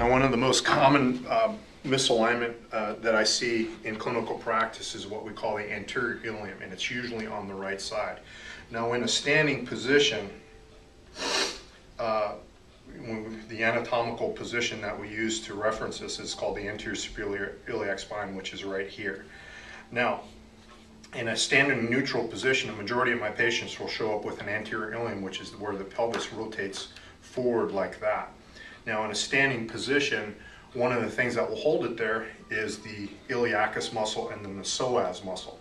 Now, one of the most common misalignment that I see in clinical practice is what we call the anterior ilium, and it's usually on the right side. Now, in a standing position, the anatomical position that we use to reference this is called the anterior superior iliac spine, which is right here. Now, in a standing neutral position, a majority of my patients will show up with an anterior ilium, which is where the pelvis rotates forward like that. Now, in a standing position, one of the things that will hold it there is the iliacus muscle and the psoas muscle.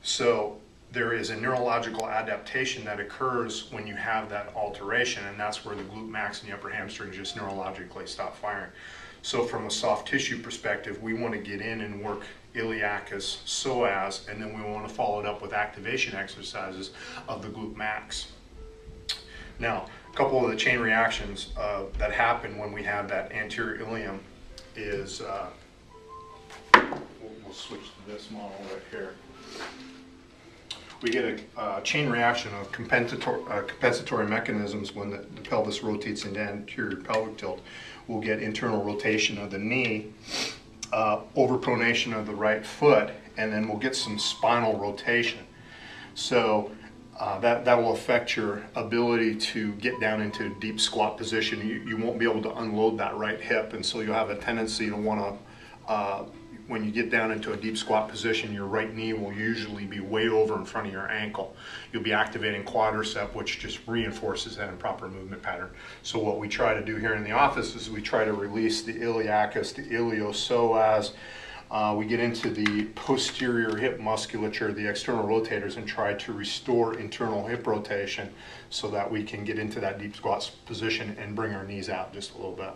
So there is a neurological adaptation that occurs when you have that alteration, and that's where the glute max and the upper hamstring just neurologically stop firing. So from a soft tissue perspective, we want to get in and work iliacus, psoas, and then we want to follow it up with activation exercises of the glute max. Now, a couple of the chain reactions that happen when we have that anterior ilium is, we'll switch to this model right here. We get a chain reaction of compensatory mechanisms when the pelvis rotates into anterior pelvic tilt. We'll get internal rotation of the knee, overpronation of the right foot, and then we'll get some spinal rotation. So that will affect your ability to get down into a deep squat position. You won't be able to unload that right hip, and so you'll have a tendency to want to, when you get down into a deep squat position, your right knee will usually be way over in front of your ankle. You'll be activating quadricep, which just reinforces that improper movement pattern. So what we try to do here in the office is we try to release the iliacus, the iliopsoas. We get into the posterior hip musculature, the external rotators, and try to restore internal hip rotation so that we can get into that deep squat position and bring our knees out just a little bit.